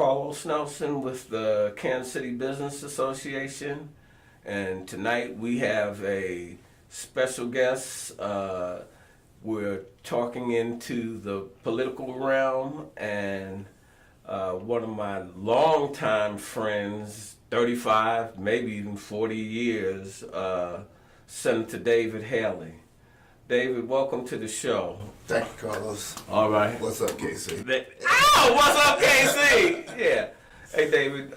Carlos Nelson with the Kansas City Business Association, and tonight we have a special guest. We're talking into the political realm, and one of my longtime friends, 35, maybe even 40 years, Senator David Haley. David, welcome to the show. Thank you, Carlos. All right. What's up, KC? What's up, KC? Yeah. Hey, David,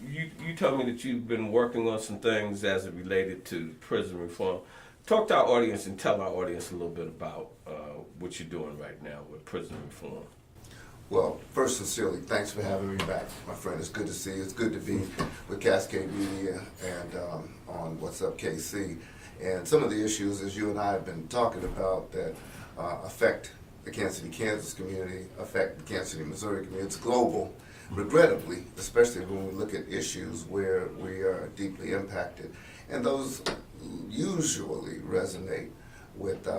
you told me that you've been working on some things as it related to prison reform. Talk to our audience and tell our audience a little bit about what you're doing right now with prison reform. Well, first, sincerely, thanks for having me back, my friend. It's good to see you. It's good to be with Cascade Media and on What's Up, KC. And some of the issues, as you and I have been talking about, that affect the Kansas City, Kansas community, affect the Kansas City, Missouri community. It's global, regrettably, especially when we look at issues where we are deeply impacted. And those usually resonate with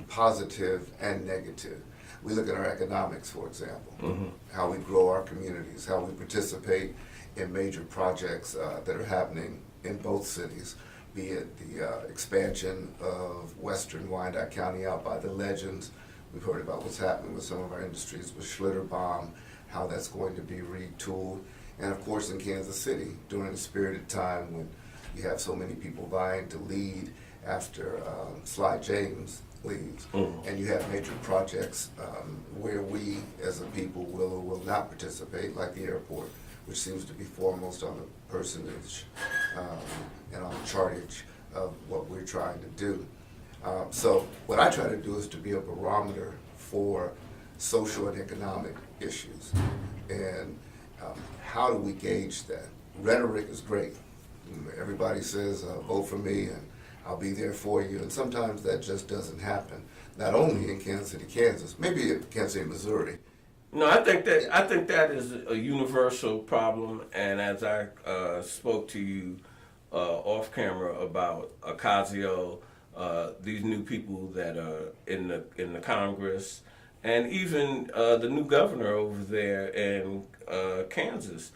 positive and negative. We look at our economics, for example, how we grow our communities, how we participate in major projects that are happening in both cities, be it the expansion of western Wyandotte County out by the Legends. We've heard about what's happening with some of our industries with Schlitterbahn, how that's going to be retooled. And of course in Kansas City, during the spirited time when you have so many people vying to lead after Sly James leaves, and you have major projects where we as a people will or will not participate, like the airport, which seems to be foremost on the personage and on the chartage of what we're trying to do. So what I try to do is to be a barometer for social and economic issues. And how do we gauge that? Rhetoric is great. Everybody says, vote for me and I'll be there for you. And sometimes that just doesn't happen. Not only in Kansas City, Kansas, maybe in Kansas City, Missouri. No, I think that is a universal problem, and as I spoke to you off camera about Ocasio, these new people that are in the Congress, and even the new governor over there in Kansas,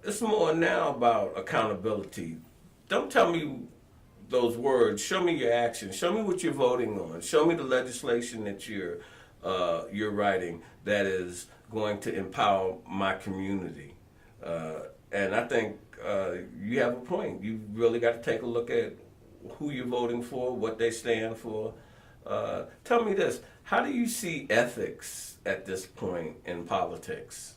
it's more now about accountability. Don't tell me those words. Show me your actions. Show me what you're voting on. Show me the legislation that you're writing that is going to empower my community. And I think you have a point. You really got to take a look at who you're voting for, what they stand for. Tell me this, how do you see ethics at this point in politics?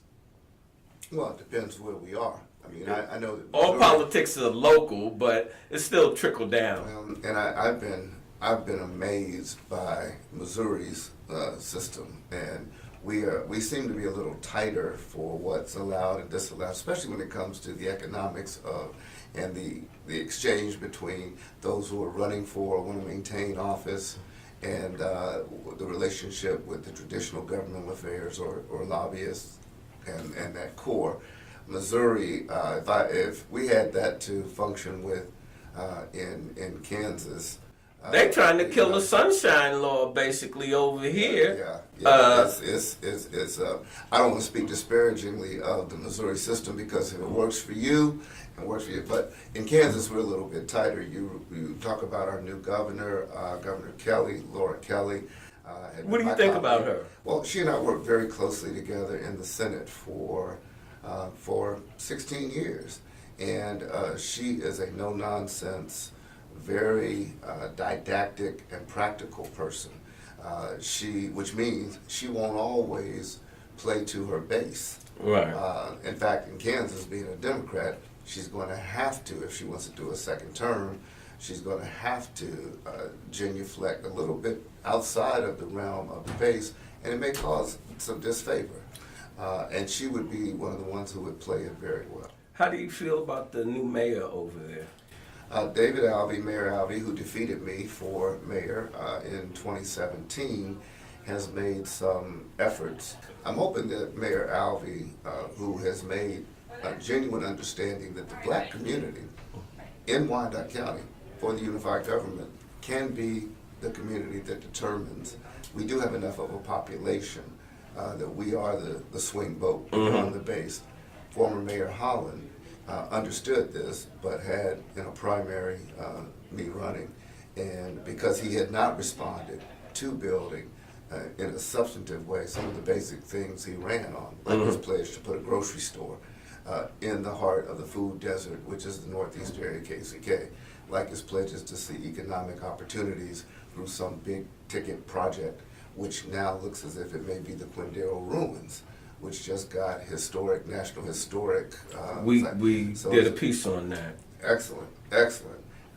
Well, it depends where we are. I mean, I know that all politics are local, but it's still trickled down. And I've been amazed by Missouri's system, and we seem to be a little tighter for what's allowed and disallowed, especially when it comes to the economics of and the exchange between those who are running for or want to maintain office and the relationship with the traditional governmental affairs or lobbyists and that core. Missouri, if we had that to function with in Kansas. They're trying to kill the Sunshine Law basically over here. It's I don't want to speak disparagingly of the Missouri system because if it works for you, it works for you. But in Kansas, we're a little bit tighter. You talk about our new governor, Governor Kelly, Laura Kelly. What do you think about her? Well, she and I worked very closely together in the Senate for 16 years. And she is a no-nonsense, very didactic and practical person. Which means she won't always play to her base. Right. In fact, in Kansas, being a Democrat, she's going to have to, if she wants to do a second term, she's going to have to genuflect a little bit outside of the realm of the base, and it may cause some disfavor. And she would be one of the ones who would play it very well. How do you feel about the new mayor over there? David Alvey, Mayor Alvey, who defeated me for mayor in 2017, has made some efforts. I'm hoping that Mayor Alvey, who has made a genuine understanding that the black community in Wyandotte County for the unified government can be the community that determines we do have enough of a population that we are the swing vote on the base. Former Mayor Holland understood this, but had in a primary me running, and because he had not responded to building in a substantive way some of the basic things he ran on, like his pledge to put a grocery store in the heart of the food desert, which is the northeast area of KCK, like his pledges to see economic opportunities through some big ticket project, which now looks as if it may be the Quindaro ruins, which just got national historic. We so did a piece on that. Excellent.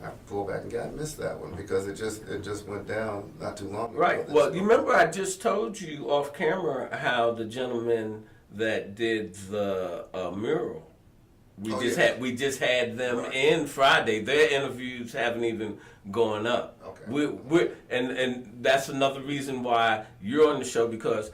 I pulled back and I missed that one because it just went down not too long ago. Right. Well, you remember I just told you off camera how the gentleman that did the mural, we just had them in Friday. Their interviews haven't even gone up. Okay. And that's another reason why you're on the show, because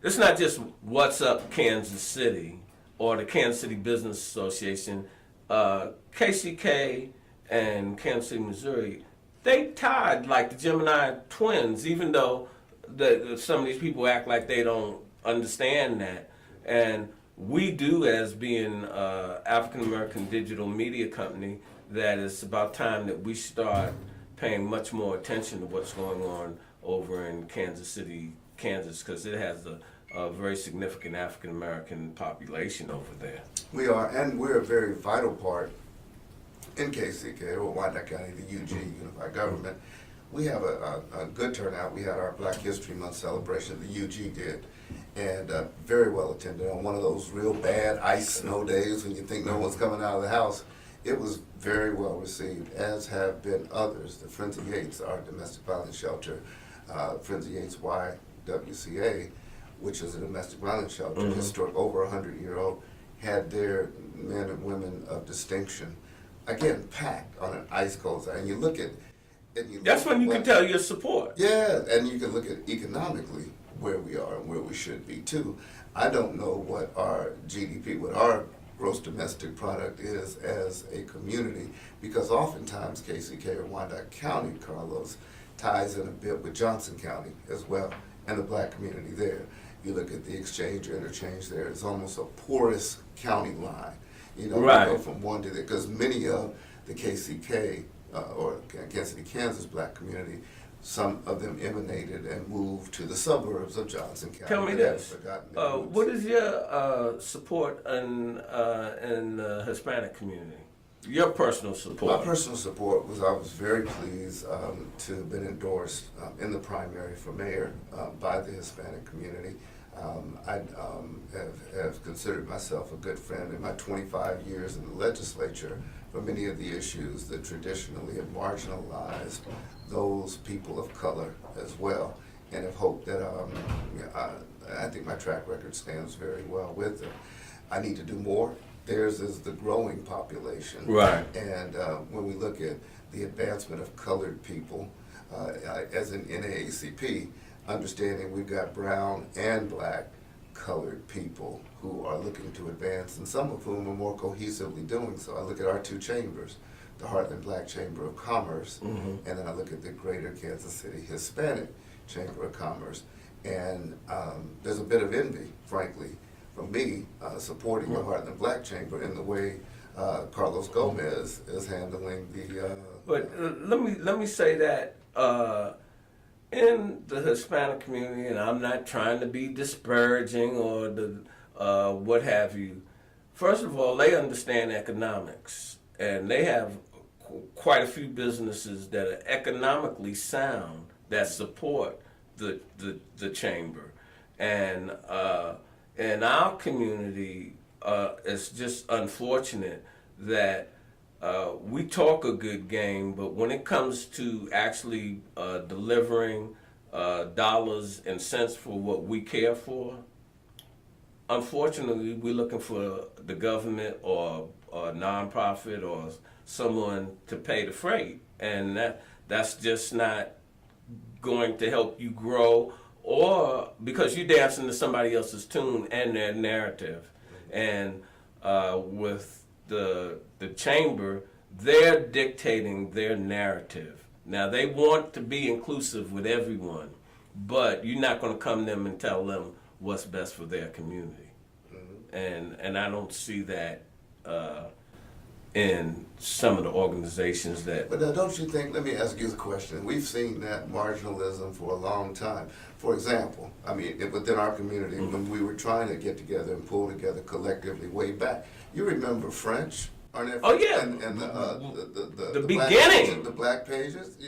it's not just What's Up Kansas City or the Kansas City Business Association. KCK and Kansas City, Missouri, they tied like the Gemini twins, even though some of these people act like they don't understand that. And we do, as being African American digital media company, that it's about time that we start paying much more attention to what's going on over in Kansas City, Kansas, because it has a very significant African American population over there. We are, and we're a very vital part in KCK, or Wyandotte County, the UG, Unified Government. We have a good turnout. We had our Black History Month celebration, the UG did, and very well attended on one of those real bad ice snow days when you think no one's coming out of the house. It was very well received, as have been others. The Friends of Yates, our domestic violence shelter, Friends of Yates YWCA, which is a domestic violence shelter, historic, over 100-year-old, had their men and women of distinction, again, packed on an ice cold side. And you look at, That's when you can tell your support. Yeah, and you can look at economically where we are and where we should be too. I don't know what our GDP, what our gross domestic product is as a community, because oftentimes KCK or Wyandotte County, Carlos, ties in a bit with Johnson County as well, and the black community there. You look at the exchange or interchange there, it's almost a porous county line. You know, right. You go from one to the, because many of the KCK or Kansas City, Kansas black community, some of them emanated and moved to the suburbs of Johnson County. Tell me this, what is your support in the Hispanic community? Your personal support? My personal support was, I was very pleased to have been endorsed in the primary for mayor by the Hispanic community. I have considered myself a good friend in my 25 years in the legislature for many of the issues that traditionally have marginalized those people of color as well, and have hoped that I think my track record stands very well with them. I need to do more. Theirs is the growing population. Right. And when we look at the advancement of colored people, as in NAACP, understanding we've got brown and black colored people who are looking to advance, and some of whom are more cohesively doing so. I look at our two chambers, the Heartland Black Chamber of Commerce, and then I look at the Greater Kansas City Hispanic Chamber of Commerce, and there's a bit of envy, frankly, from me supporting the Heartland Black Chamber in the way Carlos Gomez is handling the. But let me say that in the Hispanic community, and I'm not trying to be disparaging or what have you. First of all, they understand economics, and they have quite a few businesses that are economically sound that support the chamber, and in our community, it's just unfortunate that we talk a good game, but when it comes to actually delivering dollars and cents for what we care for, unfortunately, we're looking for the government or a nonprofit or someone to pay the freight, and that's just not going to help you grow, or because you're dancing to somebody else's tune and their narrative. And with the chamber, they're dictating their narrative. Now, they want to be inclusive with everyone, but you're not going to come to them and tell them what's best for their community. And I don't see that in some of the organizations that. But now, don't you think, let me ask you a question. We've seen that marginalism for a long time. For example, I mean, within our community, when we were trying to get together and pull together collectively way back, you remember French? Oh yeah, and the beginning, beginning, the black pages,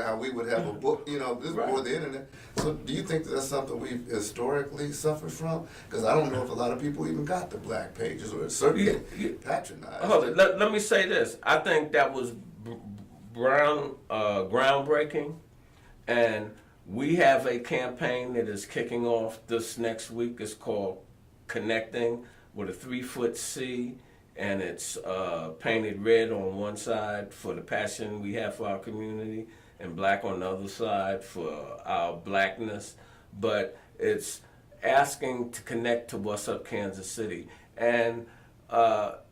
how we would have a book, this Right. before the internet. So, do you think that's something we've historically suffered from? Because I don't know if a lot of people even got the black pages, or it's certainly patronized. Hold it. Let me say this. I think that was groundbreaking, and we have a campaign that is kicking off this next week. It's called Connecting, with a 3-foot C. And it's painted red on one side for the passion we have for our community, and black on the other side for our blackness. But it's asking to connect to what's up Kansas City. And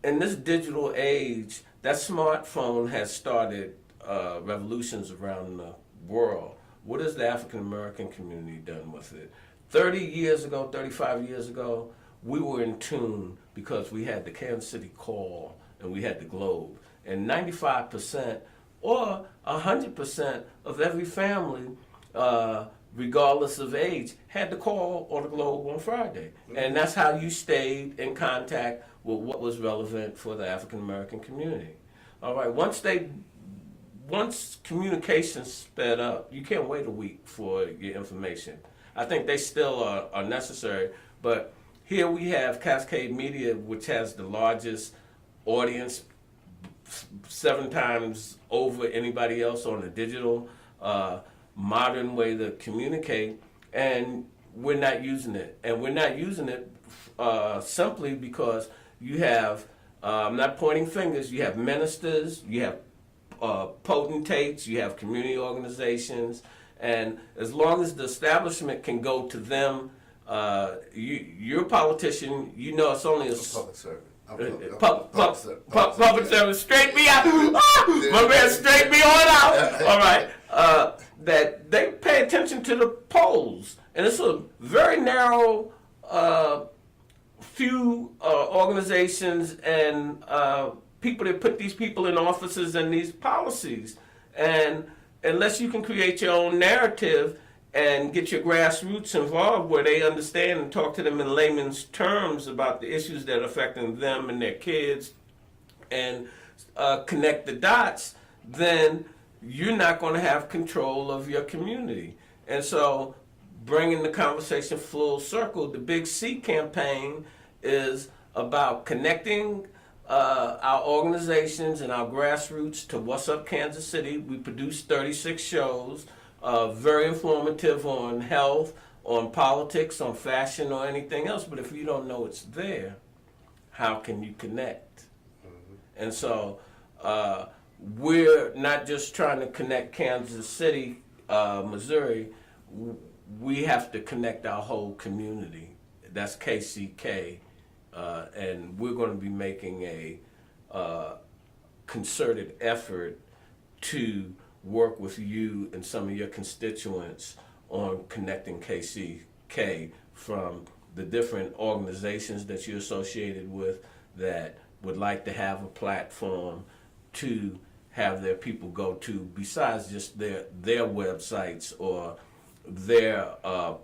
in this digital age, that smartphone has started revolutions around the world. What has the African American community done with it? 30 years ago, 35 years ago, we were in tune because we had the Kansas City Call and we had the Globe. And 95% or 100% of every family, regardless of age, had the Call or the Globe on Friday. And that's how you stayed in contact with what was relevant for the African American community. All right, once communication sped up, you can't wait a week for your information. I think they still are necessary, but here we have Cascade Media, which has the largest audience, 7 times over anybody else on the digital, modern way to communicate, and we're not using it. And we're not using it simply because you have, I'm not pointing fingers, you have ministers, you have potentates, you have community organizations, and as long as the establishment can go to them, you're a politician, it's only a Public servant. public service. Straight me out. My man, straight me on out. All right. That they pay attention to the polls, and it's a very narrow few organizations and people that put these people in offices and these policies. And unless you can create your own narrative and get your grassroots involved where they understand and talk to them in layman's terms about the issues that are affecting them and their kids and connect the dots, then you're not going to have control of your community. And so bringing the conversation full circle, the Big C campaign is about connecting our organizations and our grassroots to what's up Kansas City. We produce 36 shows. Very informative on health, on politics, on fashion, or anything else. But if you don't know it's there, how can you connect? And so we're not just trying to connect Kansas City, Missouri. We have to connect our whole community. That's KCK. And we're going to be making a concerted effort to work with you and some of your constituents on connecting KCK from the different organizations that you're associated with that would like to have a platform to have their people go to besides just their websites or their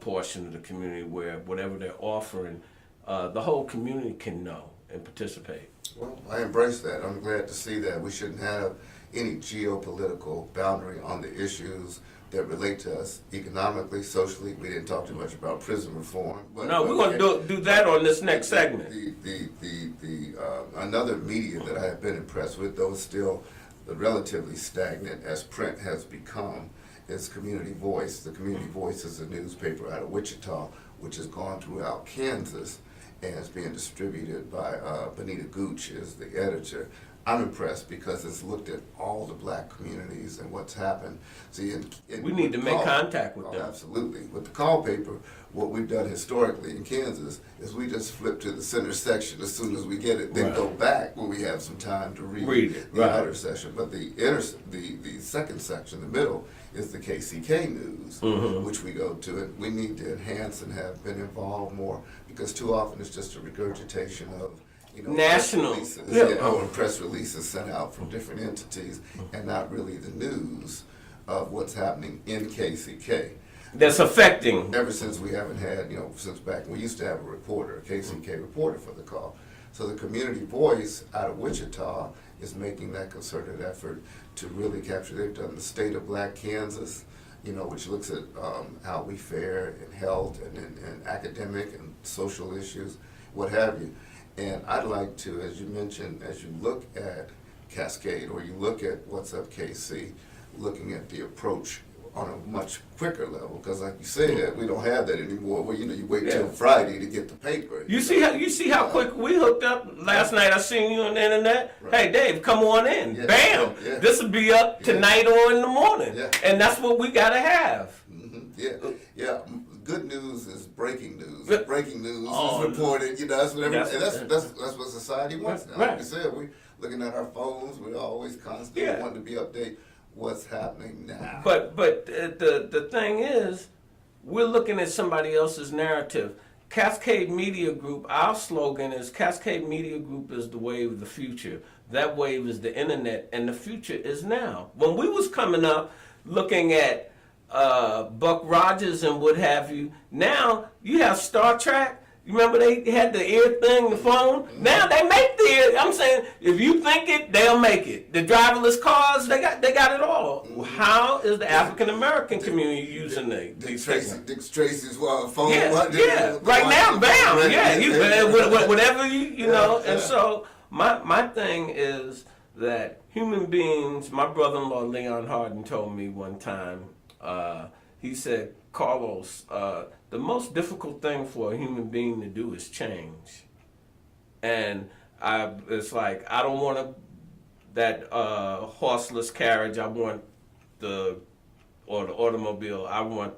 portion of the community where whatever they're offering, the whole community can know and participate. Well, I embrace that. I'm glad to see that. We shouldn't have any geopolitical boundary on the issues that relate to us economically, socially. We didn't talk too much about prison reform. But, no, we're going to do that on this next segment. Another media that I have been impressed with, though it's still relatively stagnant as print has become, is Community Voice. The Community Voice is a newspaper out of Wichita, which has gone throughout Kansas and is being distributed by Benita Gooch is the editor. I'm impressed because it's looked at all the black communities and what's happened. See, we need to make contact with them. Absolutely. With the call paper, what we've done historically in Kansas is we just flip to the center section as soon as we get it, then Right. go back when we have some time to read it. the Right. outer section. But the second section, the middle, is the KCK news, which we go to, and we need to enhance and have been involved more because too often it's just a regurgitation of national press releases, press releases sent out from different entities, and not really the news of what's happening in KCK. That's affecting. Ever since we haven't had, since back when we used to have a reporter, a KCK reporter for the call. So the community voice out of Wichita is making that concerted effort to really capture. They've done the State of Black Kansas, which looks at how we fare in health and in academic and social issues, what have you. And I'd like to, as you mentioned, as you look at Cascade or you look at What's Up KC, looking at the approach on a much quicker level, because like you said, we don't have that anymore. Where you wait till Friday to get the paper. You see how quick we hooked up last night. I seen you on the internet. Right. Hey Dave, come on in. Yeah, Bam. yeah. This will be up tonight or in the morning. Yeah. And that's what we gotta have. Yeah. Good news is breaking news. Good. Breaking news is reported. That's what that's what society wants now. Right. Like you said, we're looking at our phones. We're always constantly wanting to be updated. What's happening now? But the thing is, we're looking at somebody else's narrative. Cascade Media Group, our slogan is Cascade Media Group is the wave of the future. That wave is the internet, and the future is now. When we was coming up looking at Buck Rogers and what have you, now you have Star Trek. You remember they had the ear thing, the phone? Now they make the ear. I'm saying, if you think it, they'll make it. The driverless cars, they got it all. How is the African American community using these things? Dick Tracy's phone. Right now, bam. Yeah, whatever you know. And so my thing is that human beings. My brother-in-law Leon Harden told me one time. He said, Carlos, the most difficult thing for a human being to do is change. And it's like, I don't want that horseless carriage. I want the automobile. I want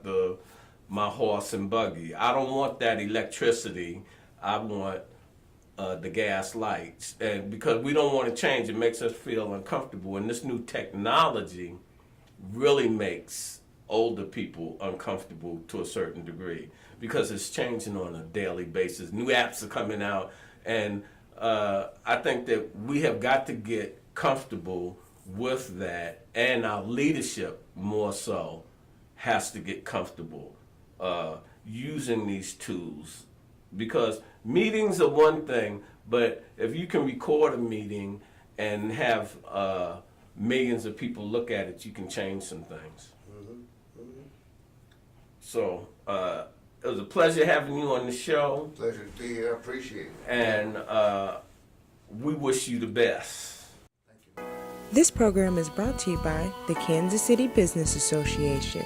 my horse and buggy. I don't want that electricity. I want the gas lights. And because we don't want to change, it makes us feel uncomfortable. And this new technology really makes older people uncomfortable to a certain degree because it's changing on a daily basis. New apps are coming out, and I think that we have got to get comfortable with that, and our leadership more so has to get comfortable using these tools, because meetings are one thing, but if you can record a meeting and have millions of people look at it, you can change some things. So it was a pleasure having you on the show. Pleasure to be here. I appreciate it. And we wish you the best. Thank you. This program is brought to you by the Kansas City Business Association.